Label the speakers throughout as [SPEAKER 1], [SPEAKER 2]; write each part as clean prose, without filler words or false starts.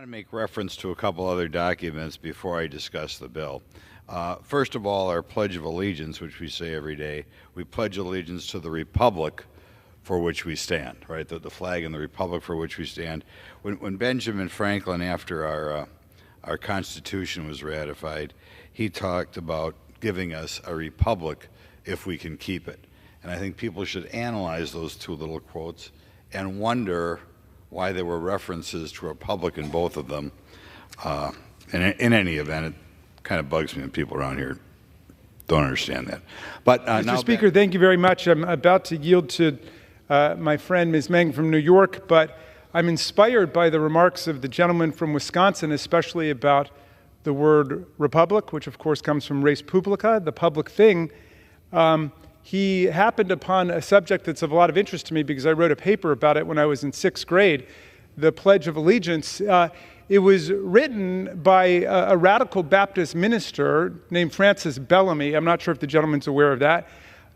[SPEAKER 1] want to make reference to a couple other documents before I discuss the bill. First of all, our Pledge of Allegiance, which we say every day, we pledge allegiance to the republic for which we stand, right? The flag and the republic for which we stand. When Benjamin Franklin, after our Constitution was ratified, he talked about giving us a republic if we can keep it. And I think people should analyze those two little quotes and wonder why there were references to republic in both of them. In any event, it kind of bugs me when people around here don't understand that. But
[SPEAKER 2] Mr. Speaker, thank you very much. I'm about to yield to my friend Ms. Meng from New York, but I'm inspired by the remarks of the gentleman from Wisconsin, especially about the word republic, which of course comes from res publica, the public thing. He happened upon a subject that's of a lot of interest to me because I wrote a paper about it when I was in 6th grade, the Pledge of Allegiance. It was written by a radical Baptist minister named Francis Bellamy. I'm not sure if the gentleman's aware of that,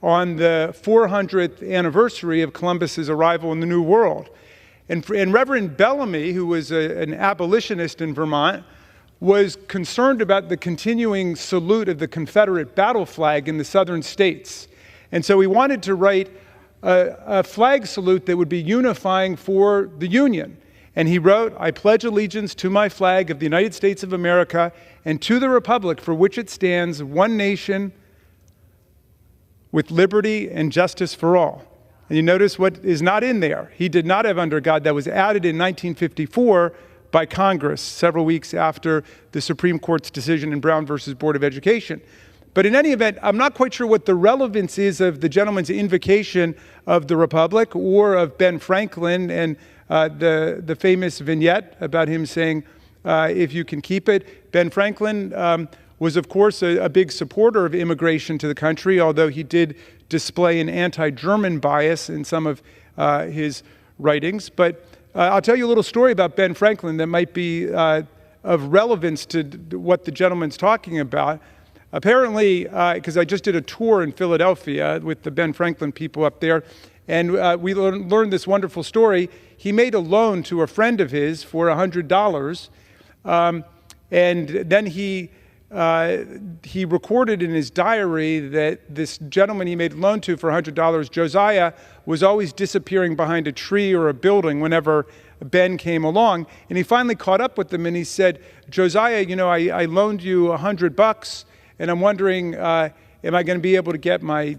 [SPEAKER 2] on the 400th anniversary of Columbus's arrival in the New World. And Reverend Bellamy, who was an abolitionist in Vermont, was concerned about the continuing salute of the Confederate battle flag in the southern states. And so he wanted to write a flag salute that would be unifying for the Union. And he wrote, "I pledge allegiance to my flag of the United States of America and to the republic for which it stands, one nation with liberty and justice for all." And you notice what is not in there. He did not have under God. That was added in 1954 by Congress, several weeks after the Supreme Court's decision in Brown versus Board of Education. But in any event, I'm not quite sure what the relevance is of the gentleman's invocation of the Republic or of Ben Franklin and the famous vignette about him saying, if you can keep it. Ben Franklin was, of course, a big supporter of immigration to the country, although he did display an anti-German bias in some of his writings. But I'll tell you a little story about Ben Franklin that might be of relevance to what the gentleman's talking about. Apparently, because I just did a tour in Philadelphia with the Ben Franklin people up there, and we learned this wonderful story. He made a loan to a friend of his for $100, and then he recorded in his diary that this gentleman he made a loan to for $100, Josiah, was always disappearing behind a tree or a building whenever Ben came along. And he finally caught up with him and he said, "Josiah, you know, I loaned you $100, and I'm wondering, am I going to be able to get my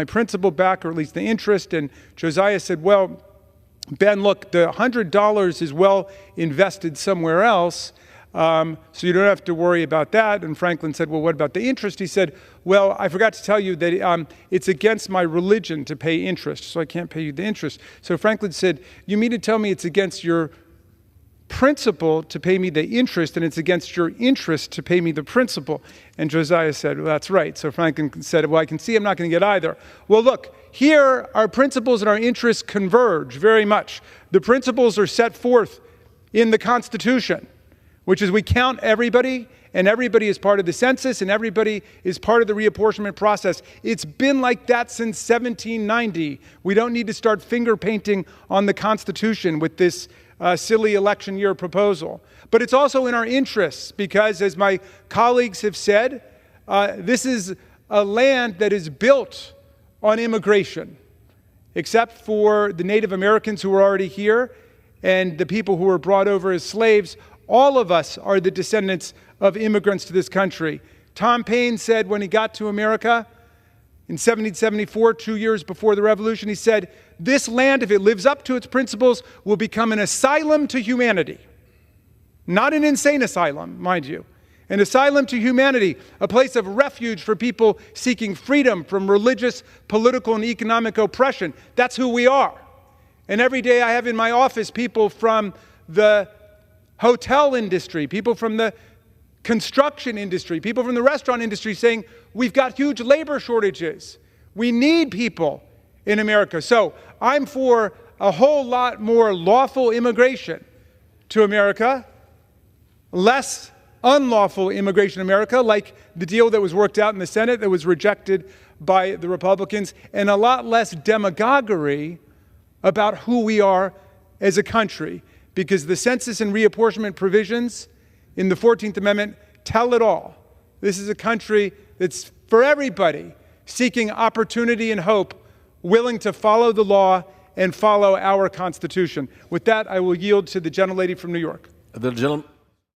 [SPEAKER 2] principal back, or at least the interest?" And Josiah said, "Well, Ben, look, the $100 is well invested somewhere else, so you don't have to worry about that." And Franklin said, "Well, what about the interest?" He said, "Well, I forgot to tell you that it's against my religion to pay interest, so I can't pay you the interest." So Franklin said, "You mean to tell me it's against your principal to pay me the interest, and it's against your interest to pay me the principal?" And Josiah said, "Well, that's right." So Franklin said, "Well, I can see I'm not going to get either." Well, look, here our principles and our interests converge very much. The principles are set forth in the Constitution, which is we count everybody, and everybody is part of the census, and everybody is part of the reapportionment process. It's been like that since 1790. We don't need to start finger painting on the Constitution with this silly election year proposal. But it's also in our interests because, as my colleagues have said, this is a land that is built on immigration, except for the Native Americans who are already here and the people who were brought over as slaves. All of us are the descendants of immigrants to this country. Tom Paine said when he got to America in 1774, 2 years before the Revolution, he said, "This land, if it lives up to its principles, will become an asylum to humanity." Not an insane asylum, mind you. An asylum to humanity, a place of refuge for people seeking freedom from religious, political, and economic oppression. That's who we are. And every day I have in my office people from the hotel industry, people from the construction industry, people from the restaurant industry saying, we've got huge labor shortages. We need people in America. So I'm for a whole lot more lawful immigration to America, less unlawful immigration in America, like the deal that was worked out in the Senate that was rejected by the Republicans, and a lot less demagoguery about who we are as a country. because the census and reapportionment provisions in the 14th Amendment tell it all. This is a country that's for everybody, seeking opportunity and hope, willing to follow the law and follow our Constitution. With that, I will yield to the gentlelady from New York.
[SPEAKER 3] The gentleman.